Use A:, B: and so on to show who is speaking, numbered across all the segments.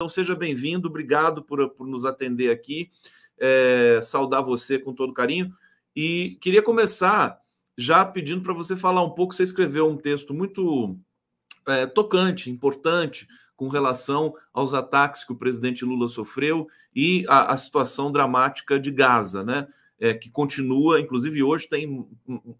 A: Então, seja bem-vindo, obrigado por nos atender aqui, saudar você com todo carinho. E queria começar já pedindo para você falar um pouco, você escreveu um texto muito tocante, importante, com relação aos ataques que o presidente Lula sofreu e a situação dramática de Gaza, né? Que continua, inclusive hoje tem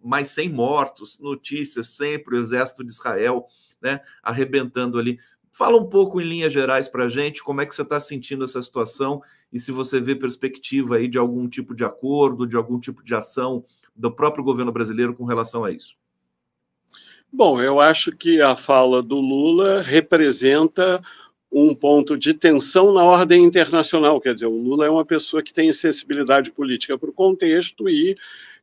A: mais 100 mortos, notícias sempre, o exército de Israel, né, arrebentando ali. Fala um pouco em linhas gerais para a gente, como é que você está sentindo essa situação e se você vê perspectiva aí de algum tipo de acordo, de algum tipo de ação do próprio governo brasileiro com relação a isso.
B: Bom, eu acho que a fala do Lula representa um ponto de tensão na ordem internacional, quer dizer, o Lula é uma pessoa que tem sensibilidade política para o contexto e,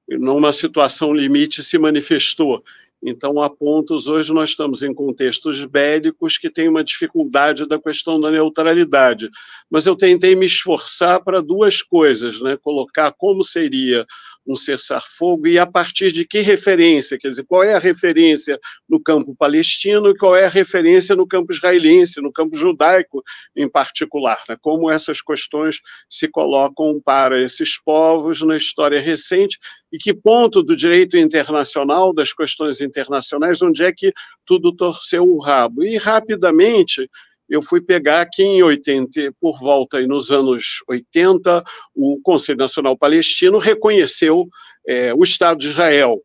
B: numa situação limite, se manifestou. Então, há pontos, hoje nós estamos em contextos bélicos que têm uma dificuldade da questão da neutralidade. Mas eu tentei me esforçar para duas coisas, né? Colocar como seria um cessar-fogo e a partir de que referência, quer dizer, qual é a referência no campo palestino e qual é a referência no campo israelense, no campo judaico em particular, né? Como essas questões se colocam para esses povos na história recente e que ponto do direito internacional, das questões internacionais, onde é que tudo torceu o rabo. E rapidamente eu fui pegar aqui em 80, por volta aí nos anos 80, o Conselho Nacional Palestino reconheceu o Estado de Israel.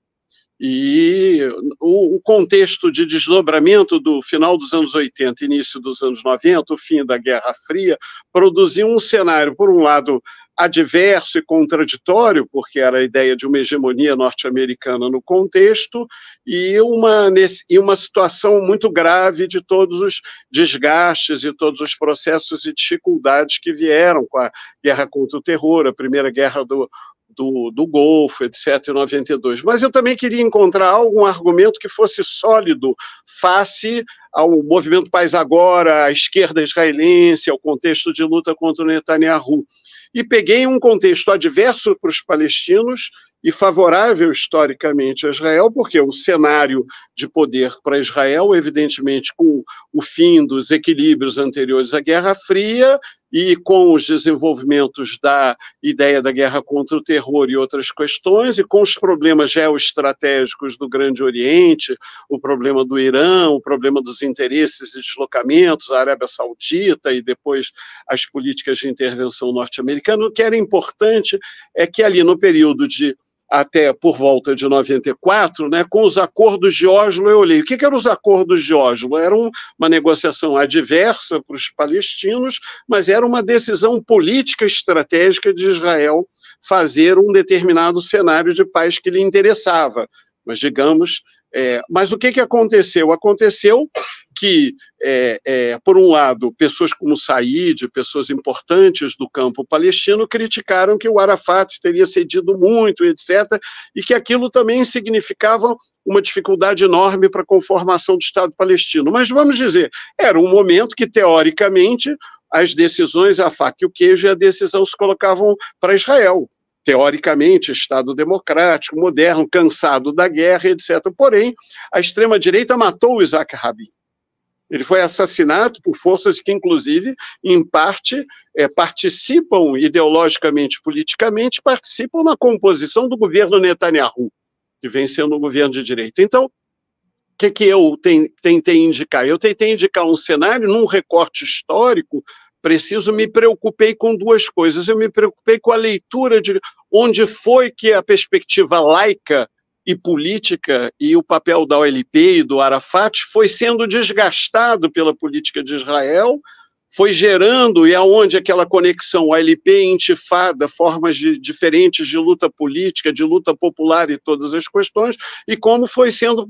B: E o contexto de desdobramento do final dos anos 80 início dos anos 90, o fim da Guerra Fria, produziu um cenário, por um lado, adverso e contraditório, porque era a ideia de uma hegemonia norte-americana no contexto, e uma situação muito grave de todos os desgastes e todos os processos e dificuldades que vieram com a guerra contra o terror, a primeira guerra do Golfo, etc., em 92. Mas eu também queria encontrar algum argumento que fosse sólido face ao movimento Paz Agora, à esquerda israelense, ao contexto de luta contra o Netanyahu. E peguei um contexto adverso para os palestinos e favorável historicamente a Israel, porque o cenário de poder para Israel, evidentemente, com o fim dos equilíbrios anteriores à Guerra Fria e com os desenvolvimentos da ideia da guerra contra o terror e outras questões, e com os problemas geoestratégicos do Grande Oriente, o problema do Irã, o problema dos interesses e deslocamentos, a Arábia Saudita e depois as políticas de intervenção norte-americana, o que era importante é que ali no período de até por volta de 94, né, com os acordos de Oslo, eu olhei. O que eram os acordos de Oslo? Era uma negociação adversa para os palestinos, mas era uma decisão política estratégica de Israel fazer um determinado cenário de paz que lhe interessava. Mas, digamos, mas o que aconteceu? Aconteceu que, por um lado, pessoas como Said, pessoas importantes do campo palestino, criticaram que o Arafat teria cedido muito, etc., e que aquilo também significava uma dificuldade enorme para a conformação do Estado palestino. Mas, vamos dizer, era um momento que, teoricamente, as decisões, a faca e o queijo, e a decisão se colocavam para Israel. Teoricamente, Estado democrático, moderno, cansado da guerra, etc. Porém, a extrema-direita matou o Isaac Rabin. Ele foi assassinado por forças que, inclusive, em parte, participam ideologicamente, politicamente, participam na composição do governo Netanyahu, que vem sendo um governo de direita. Então, o que eu tentei indicar? Eu tentei indicar um cenário num recorte histórico preciso, me preocupei com duas coisas. Eu me preocupei com a leitura de onde foi que a perspectiva laica e política e o papel da OLP e do Arafat foi sendo desgastado pela política de Israel, foi gerando, e aonde aquela conexão OLP, intifada, formas diferentes de luta política, de luta popular e todas as questões, e como foi sendo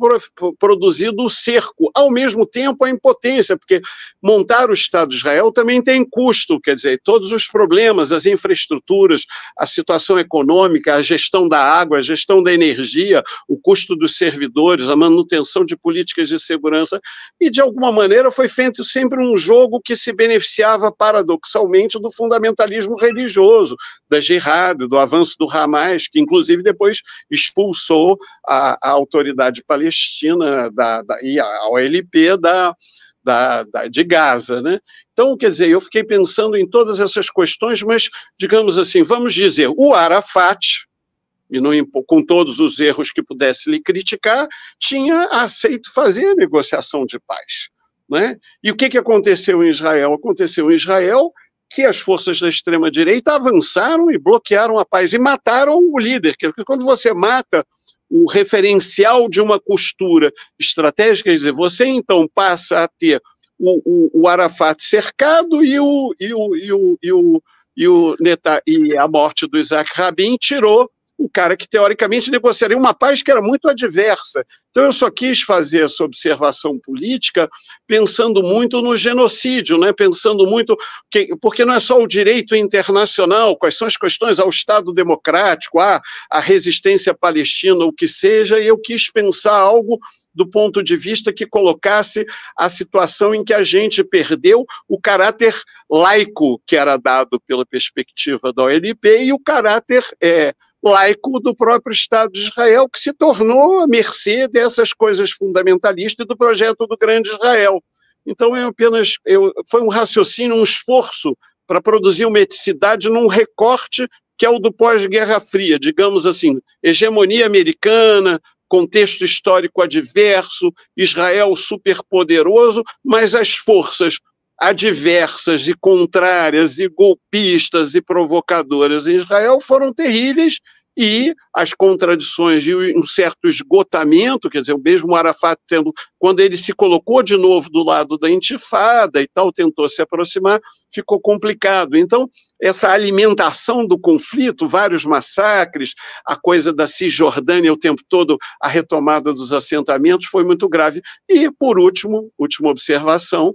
B: produzido o cerco. Ao mesmo tempo, a impotência, porque montar o Estado de Israel também tem custo, quer dizer, todos os problemas, as infraestruturas, a situação econômica, a gestão da água, a gestão da energia, o custo dos servidores, a manutenção de políticas de segurança, e de alguma maneira foi feito sempre um jogo que se beneficiava paradoxalmente do fundamentalismo religioso, da jihad, do avanço do Hamas, que inclusive depois expulsou a autoridade palestina e a OLP de Gaza, né? Então, quer dizer, eu fiquei pensando em todas essas questões, mas, digamos assim, vamos dizer, o Arafat, e não, com todos os erros que pudesse lhe criticar, tinha aceito fazer a negociação de paz, né? E o que aconteceu em Israel? Aconteceu em Israel que as forças da extrema-direita avançaram e bloquearam a paz, e mataram o líder, porque quando você mata o referencial de uma costura estratégica, quer dizer, você então passa a ter o Arafat cercado e a morte do Isaac Rabin tirou o cara que teoricamente negociaria uma paz que era muito adversa. Então eu só quis fazer essa observação política pensando muito no genocídio, né? Pensando muito, porque não é só o direito internacional, quais são as questões ao Estado democrático, a resistência palestina, o que seja, e eu quis pensar algo do ponto de vista que colocasse a situação em que a gente perdeu o caráter laico que era dado pela perspectiva da OLP e o caráter laico do próprio Estado de Israel, que se tornou à mercê dessas coisas fundamentalistas do projeto do Grande Israel. Então, foi um raciocínio, um esforço para produzir uma eticidade num recorte que é o do pós-Guerra Fria, digamos assim, hegemonia americana, contexto histórico adverso, Israel superpoderoso, mas as forças adversas e contrárias e golpistas e provocadoras em Israel foram terríveis, e as contradições e um certo esgotamento, quer dizer, o mesmo Arafat quando ele se colocou de novo do lado da intifada e tal, tentou se aproximar, ficou complicado. Então, essa alimentação do conflito, vários massacres, a coisa da Cisjordânia o tempo todo, a retomada dos assentamentos foi muito grave. E, por última observação,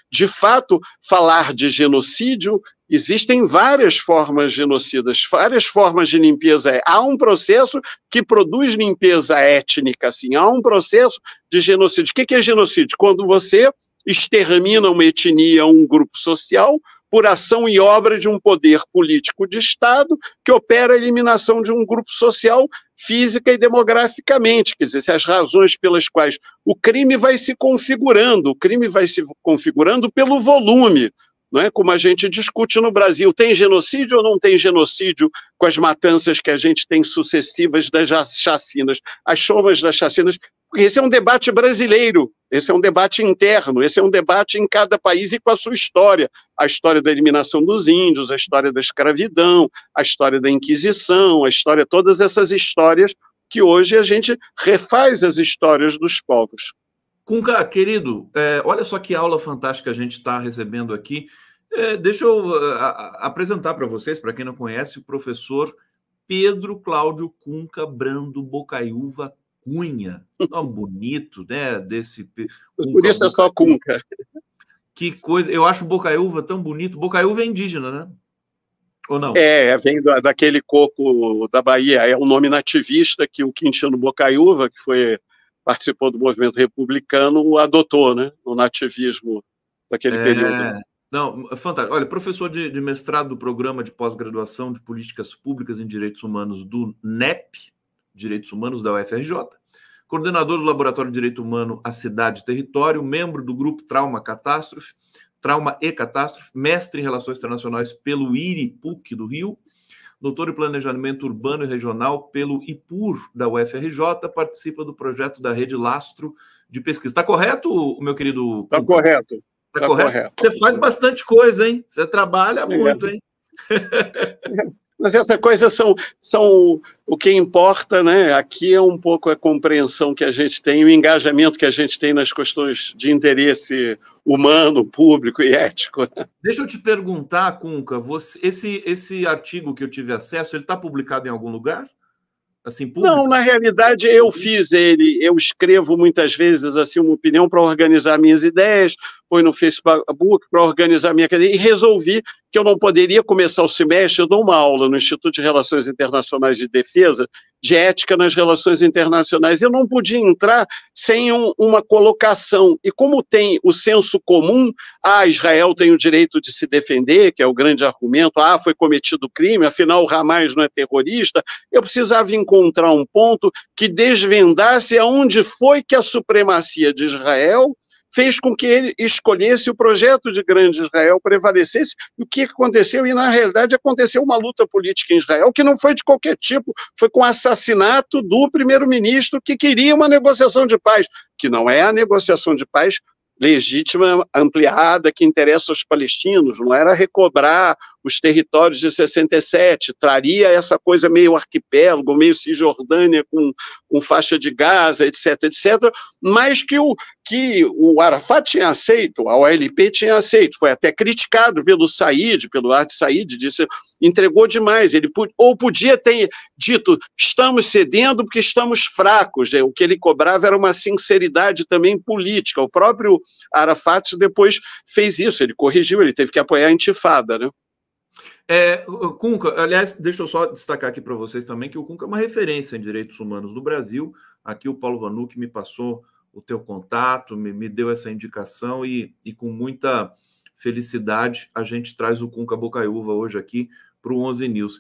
B: de fato, falar de genocídio, existem várias formas genocidas, várias formas de limpeza. Há um processo que produz limpeza étnica, assim, há um processo de genocídio. O que é genocídio? Quando você extermina uma etnia, um grupo social, por ação e obra de um poder político de Estado que opera a eliminação de um grupo social física e demograficamente. Quer dizer, se as razões pelas quais o crime vai se configurando pelo volume, não é? Como a gente discute no Brasil, tem genocídio ou não tem genocídio com as matanças que a gente tem sucessivas das chacinas, as somas das chacinas? Esse é um debate brasileiro, esse é um debate interno, esse é um debate em cada país e com a sua história. A história da eliminação dos índios, a história da escravidão, a história da Inquisição, todas essas histórias que hoje a gente refaz as histórias dos povos.
A: Cunca, querido, olha só que aula fantástica a gente está recebendo aqui. Deixa eu apresentar para vocês, para quem não conhece, o professor Pedro Cláudio Cunca Brando Bocaiúva Cunha. Nome bonito, né?
B: Por isso é só Cunca.
A: Que coisa. Eu acho Bocaiúva tão bonito. Bocaiúva é indígena, né? Ou não?
B: Vem daquele coco da Bahia. É um nome nativista que o Quintino Bocaiúva, que participou do movimento republicano, adotou, né? O nativismo daquele período.
A: Não, fantástico. Olha, professor de mestrado do Programa de Pós-Graduação de Políticas Públicas em Direitos Humanos do NEP, Direitos Humanos da UFRJ, coordenador do Laboratório de Direito Humano A Cidade e Território, membro do Grupo Trauma e Catástrofe, mestre em Relações Internacionais pelo IRI-PUC do Rio, doutor em Planejamento Urbano e Regional pelo IPUR da UFRJ, participa do projeto da Rede Lastro de Pesquisa. Está correto, meu querido?
B: Está correto.
A: Está correto? Você faz bastante coisa, hein? Você trabalha muito, hein?
B: Mas essas coisas são o que importa, né? Aqui é um pouco a compreensão que a gente tem, o engajamento que a gente tem nas questões de interesse humano, público e ético.
A: Deixa eu te perguntar, Cunca, esse artigo que eu tive acesso, ele está publicado em algum lugar? Assim, público?
B: Não, na realidade eu fiz ele, eu escrevo muitas vezes assim uma opinião para organizar minhas ideias, põe no Facebook para organizar minha cadeia, e resolvi que eu não poderia começar o semestre. Eu dou uma aula no Instituto de Relações Internacionais de Defesa, de ética nas relações internacionais. Eu não podia entrar sem uma colocação. E como tem o senso comum, Israel tem o direito de se defender, que é o grande argumento, foi cometido crime, afinal o Hamas não é terrorista, eu precisava encontrar um ponto que desvendasse aonde foi que a supremacia de Israel fez com que ele escolhesse o projeto de grande Israel prevalecesse. E o que aconteceu? E, na realidade, aconteceu uma luta política em Israel que não foi de qualquer tipo, foi com o assassinato do primeiro-ministro que queria uma negociação de paz, que não é a negociação de paz legítima, ampliada, que interessa aos palestinos, não era recobrar os territórios de 67, traria essa coisa meio arquipélago, meio Cisjordânia com faixa de Gaza, etc., etc., mas que o Arafat tinha aceito, a OLP tinha aceito, foi até criticado pelo Said, pelo Art Said, disse, entregou demais, ele podia ter dito, estamos cedendo porque estamos fracos, o que ele cobrava era uma sinceridade também política, o próprio Arafat depois fez isso, ele corrigiu, ele teve que apoiar a intifada, né?
A: Cunca, aliás, deixa eu só destacar aqui para vocês também que o Cunca é uma referência em direitos humanos no Brasil. Aqui o Paulo Vanucci me passou o teu contato, me deu essa indicação e com muita felicidade a gente traz o Cunca Bocaiúva hoje aqui para o 11 News.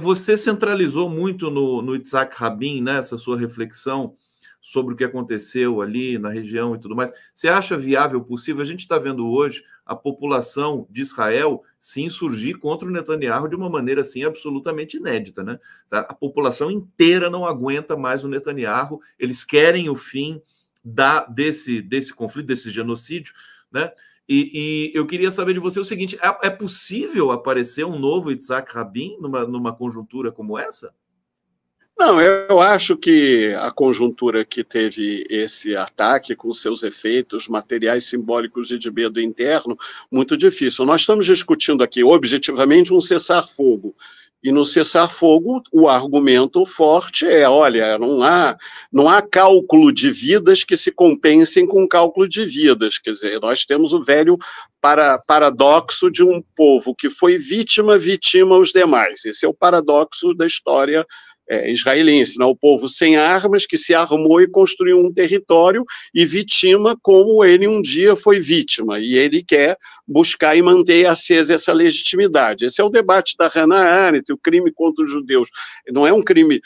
A: Você centralizou muito no Itzhak Rabin, né, essa sua reflexão sobre o que aconteceu ali na região e tudo mais. Você acha viável, possível? A gente está vendo hoje a população de Israel se insurgir contra o Netanyahu de uma maneira assim absolutamente inédita, né? A população inteira não aguenta mais o Netanyahu, eles querem o fim desse conflito, desse genocídio, né? E eu queria saber de você o seguinte, é possível aparecer um novo Itzhak Rabin numa conjuntura como essa?
B: Não, eu acho que a conjuntura que teve esse ataque, com seus efeitos materiais, simbólicos e de medo interno, muito difícil. Nós estamos discutindo aqui, objetivamente, um cessar-fogo. E no cessar-fogo, o argumento forte é, olha, não há cálculo de vidas que se compensem com cálculo de vidas. Quer dizer, nós temos o velho paradoxo de um povo que foi vitima os demais. Esse é o paradoxo da história israelense, né? O povo sem armas que se armou e construiu um território e vitima como ele um dia foi vítima, e ele quer buscar e manter acesa essa legitimidade. Esse é o debate da Hannah Arendt, o crime contra os judeus. Não é um crime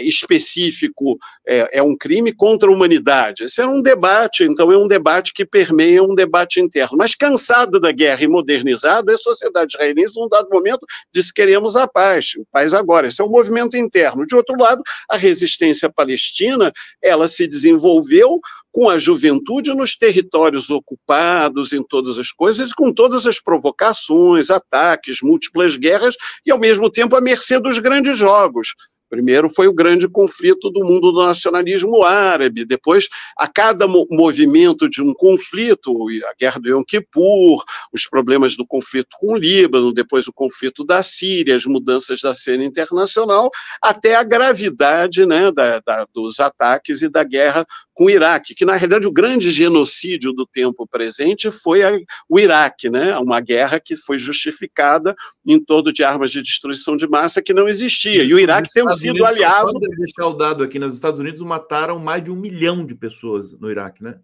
B: específico, é um crime contra a humanidade. Esse é um debate, então é um debate que permeia um debate interno. Mas cansada da guerra e modernizada, a sociedade israelense, num dado momento, disse queremos a paz agora. Esse é um movimento interno. De outro lado, a resistência palestina, ela se desenvolveu com a juventude nos territórios ocupados, em todas as coisas, com todas as provocações, ataques, múltiplas guerras, e ao mesmo tempo à mercê dos grandes jogos. Primeiro foi o grande conflito do mundo do nacionalismo árabe, depois, a cada movimento de um conflito, a guerra do Yom Kippur, os problemas do conflito com o Líbano, depois o conflito da Síria, as mudanças da cena internacional, até a gravidade, né, dos ataques e da guerra com o Iraque, que na realidade o grande genocídio do tempo presente foi o Iraque, né, uma guerra que foi justificada em torno de armas de destruição de massa que não existia, e o Iraque tem sido aliado...
A: Só deixar o dado aqui, nos Estados Unidos mataram mais de 1 milhão de pessoas no Iraque, né?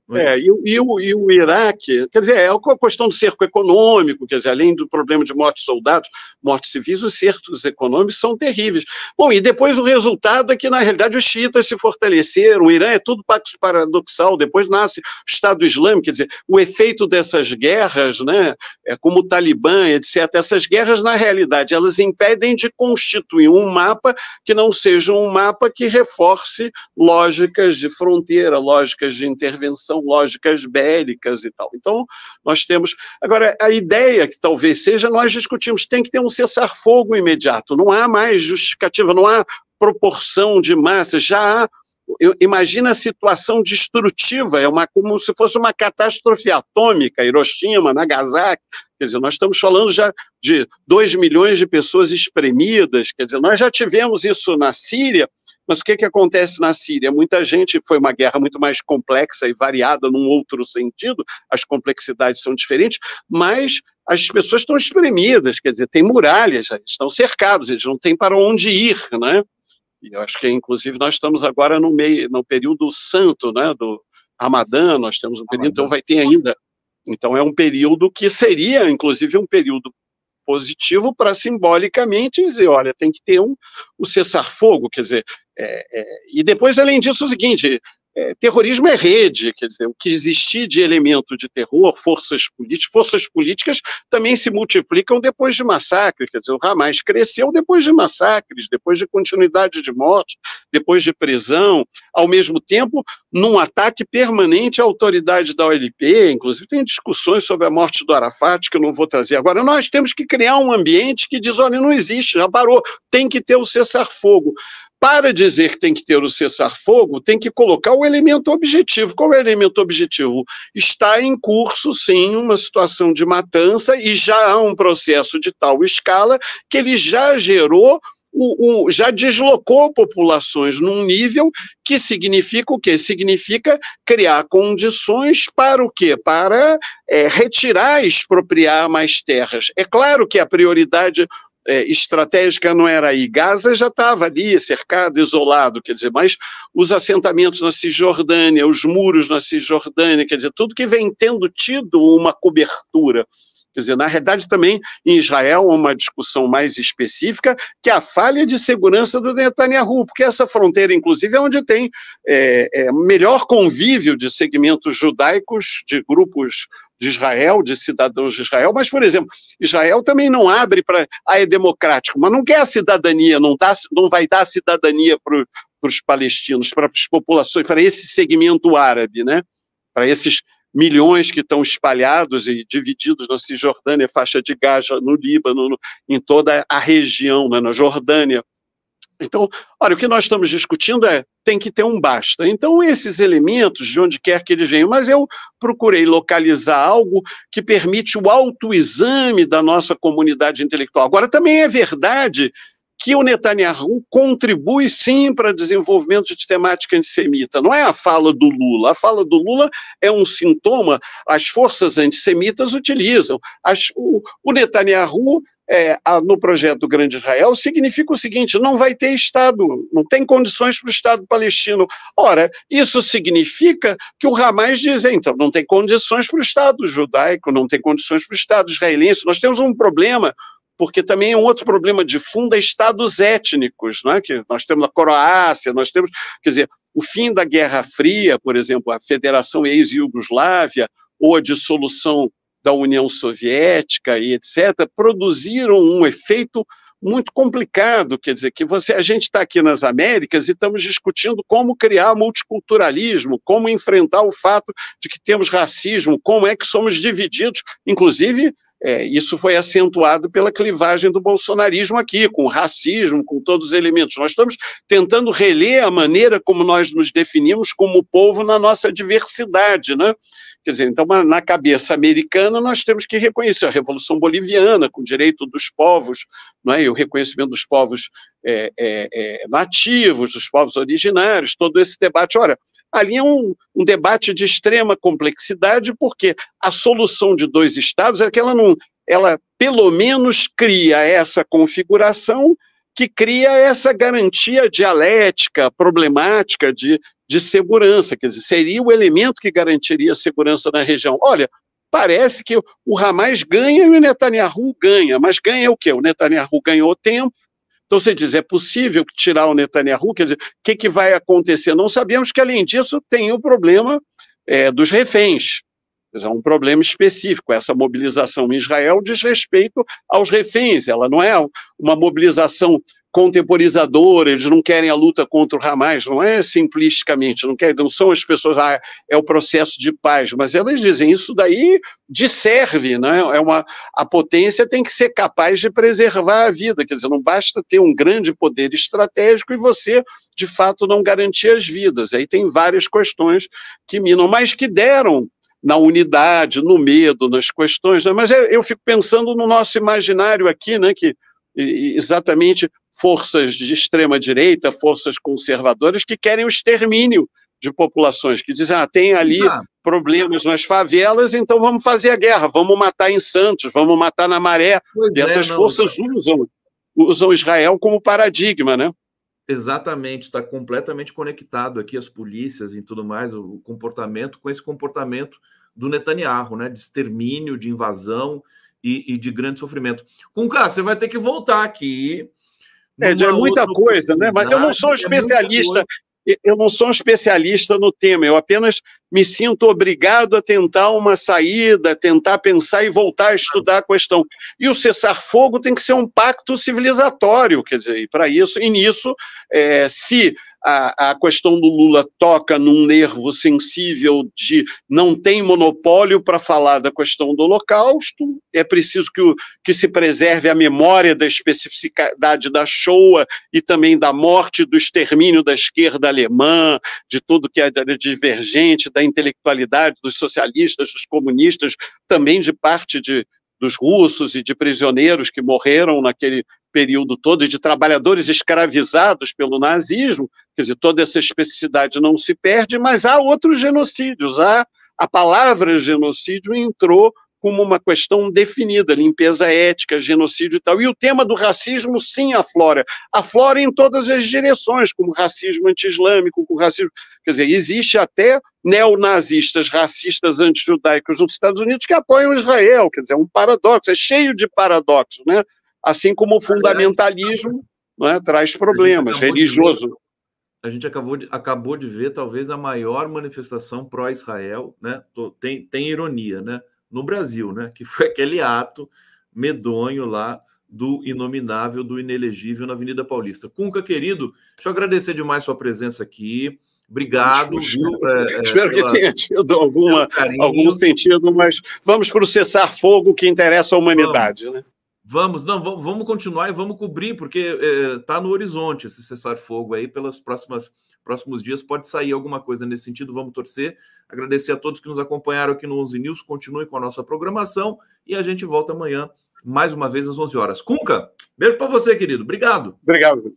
B: E o Iraque, quer dizer, é a questão do cerco econômico, quer dizer, além do problema de mortes de soldados, mortes civis, os cercos econômicos são terríveis. Bom, e depois o resultado é que, na realidade, os xiitas se fortaleceram, o Irã é tudo paradoxal, depois nasce o Estado Islâmico, quer dizer, o efeito dessas guerras, né, como o Talibã, etc., essas guerras, na realidade, elas impedem de constituir um mapa que não seja um mapa que reforce lógicas de fronteira, lógicas de intervenção, lógicas bélicas e tal. Então, nós temos... Agora, a ideia que talvez seja, nós discutimos, tem que ter um cessar-fogo imediato, não há mais justificativa, não há proporção de massas, já há... Imagina a situação destrutiva, como se fosse uma catástrofe atômica, Hiroshima, Nagasaki, quer dizer, nós estamos falando já de 2 milhões de pessoas espremidas, quer dizer, nós já tivemos isso na Síria, mas o que acontece na Síria? Muita gente, foi uma guerra muito mais complexa e variada num outro sentido, as complexidades são diferentes, mas as pessoas estão espremidas, quer dizer, tem muralhas, estão cercados, eles não têm para onde ir, né? E eu acho que, inclusive, nós estamos agora no período santo, né, do Ramadã, nós temos um período, então vai ter ainda. Então é um período que seria, inclusive, um período positivo para simbolicamente dizer, olha, tem que ter um cessar-fogo, quer dizer, e depois, além disso, o seguinte, terrorismo é rede, quer dizer, o que existir de elemento de terror, forças políticas também se multiplicam depois de massacres, quer dizer, o Hamas cresceu depois de massacres, depois de continuidade de morte, depois de prisão, ao mesmo tempo, num ataque permanente à autoridade da OLP, inclusive tem discussões sobre a morte do Arafat, que eu não vou trazer agora. Nós temos que criar um ambiente que diz, olha, não existe, já parou, tem que ter o cessar-fogo. Para dizer que tem que ter o cessar-fogo, tem que colocar o elemento objetivo. Qual é o elemento objetivo? Está em curso, sim, uma situação de matança e já há um processo de tal escala que ele já gerou, já deslocou populações num nível que significa o quê? Significa criar condições para o quê? Para retirar, expropriar mais terras. É claro que a prioridade estratégica não era aí. Gaza já estava ali, cercado, isolado, quer dizer, mas os assentamentos na Cisjordânia, os muros na Cisjordânia, quer dizer, tudo que vem tendo tido uma cobertura. Quer dizer, na realidade também em Israel há uma discussão mais específica, que é a falha de segurança do Netanyahu, porque essa fronteira, inclusive, é onde tem melhor convívio de segmentos judaicos, de grupos de Israel, de cidadãos de Israel, mas, por exemplo, Israel também não abre para... é democrático, mas não quer a cidadania, não vai dar cidadania para os palestinos, para as populações, para esse segmento árabe, né? Para esses milhões que estão espalhados e divididos na Cisjordânia, faixa de Gaza, no Líbano, em toda a região, né, na Jordânia. Então, olha, o que nós estamos discutindo tem que ter um basta. Então, esses elementos, de onde quer que eles venham, mas eu procurei localizar algo que permite o autoexame da nossa comunidade intelectual. Agora, também é verdade que o Netanyahu contribui, sim, para o desenvolvimento de temática antissemita. Não é a fala do Lula. A fala do Lula é um sintoma, as forças antissemitas utilizam. O Netanyahu, no projeto do Grande Israel, significa o seguinte, não vai ter Estado, não tem condições para o Estado palestino. Ora, isso significa que o Hamas diz, então, não tem condições para o Estado judaico, não tem condições para o Estado israelense. Nós temos um problema, porque também é um outro problema de fundo, é estados étnicos, não é? Que nós temos a Croácia, nós temos, quer dizer, o fim da Guerra Fria, por exemplo, a Federação ex-Iugoslávia, ou a dissolução da União Soviética e etc., produziram um efeito muito complicado, quer dizer, que a gente está aqui nas Américas e estamos discutindo como criar multiculturalismo, como enfrentar o fato de que temos racismo, como é que somos divididos, inclusive... isso foi acentuado pela clivagem do bolsonarismo aqui, com o racismo, com todos os elementos. Nós estamos tentando reler a maneira como nós nos definimos como povo na nossa diversidade, né? Quer dizer, então, na cabeça americana, nós temos que reconhecer a Revolução Boliviana, com o direito dos povos, não é? E o reconhecimento dos povos nativos, dos povos originários, todo esse debate. Ora, ali é um debate de extrema complexidade, porque a solução de dois estados é que ela pelo menos cria essa configuração que cria essa garantia dialética, problemática de segurança, quer dizer, seria o elemento que garantiria a segurança na região. Olha, parece que o Hamas ganha e o Netanyahu ganha, mas ganha o quê? O Netanyahu ganhou tempo. Então, você diz, é possível tirar o Netanyahu? Quer dizer, o que vai acontecer? Não sabemos que, além disso, tem o problema dos reféns. Quer dizer, é um problema específico. Essa mobilização em Israel diz respeito aos reféns. Ela não é uma mobilização contemporizadora, eles não querem a luta contra o Hamas, não é simplisticamente, não são as pessoas, é o processo de paz, mas elas dizem, isso daí disserve, né? A potência tem que ser capaz de preservar a vida, quer dizer, não basta ter um grande poder estratégico e você, de fato, não garantir as vidas. Aí tem várias questões que minam, mas que deram na unidade, no medo, nas questões, né? Mas eu fico pensando no nosso imaginário aqui, né, que exatamente forças de extrema-direita, forças conservadoras que querem o extermínio de populações, que dizem, tem ali problemas nas favelas, então vamos fazer a guerra, vamos matar em Santos, vamos matar na Maré. E essas forças usam Israel como paradigma, né?
A: Exatamente, está completamente conectado aqui as polícias e tudo mais, o comportamento com esse comportamento do Netanyahu, né, de extermínio, de invasão e de grande sofrimento. Você vai ter que voltar aqui.
B: É muita coisa, né? Mas eu não sou especialista Eu não sou um especialista no tema, eu apenas me sinto obrigado a tentar uma saída, tentar pensar e voltar a estudar a questão. E o cessar-fogo tem que ser um pacto civilizatório, quer dizer, e para isso, e nisso, se a questão do Lula toca num nervo sensível de não tem monopólio para falar da questão do Holocausto, é preciso que se preserve a memória da especificidade da Shoah e também da morte, do extermínio da esquerda alemã, de tudo que é divergente, da intelectualidade dos socialistas, dos comunistas, também de parte dos russos e de prisioneiros que morreram naquele período todo, e de trabalhadores escravizados pelo nazismo. Quer dizer, toda essa especificidade não se perde, mas há outros genocídios. A palavra genocídio entrou como uma questão definida, limpeza ética, genocídio e tal. E o tema do racismo, sim, aflora em todas as direções, como racismo anti-islâmico, com racismo... Quer dizer, existe até neonazistas, racistas anti-judaicos nos Estados Unidos que apoiam Israel. Quer dizer, é um paradoxo, é cheio de paradoxos, né? Assim como o fundamentalismo, né, traz problemas religiosos.
A: A gente acabou de ver talvez a maior manifestação pró-Israel, né? Tem ironia, né? No Brasil, né? Que foi aquele ato medonho lá do inominável, do inelegível na Avenida Paulista. Cunca, querido, deixa eu agradecer demais sua presença aqui. Obrigado.
B: Espero que tenha tido algum sentido, mas vamos para o cessar-fogo que interessa à humanidade, né?
A: Vamos continuar e vamos cobrir, porque está no horizonte esse cessar-fogo aí, pelos próximos dias pode sair alguma coisa nesse sentido, vamos torcer. Agradecer a todos que nos acompanharam aqui no 11 News, continue com a nossa programação e a gente volta amanhã, mais uma vez às 11 horas. Cunca, beijo para você, querido. Obrigado.
B: Obrigado.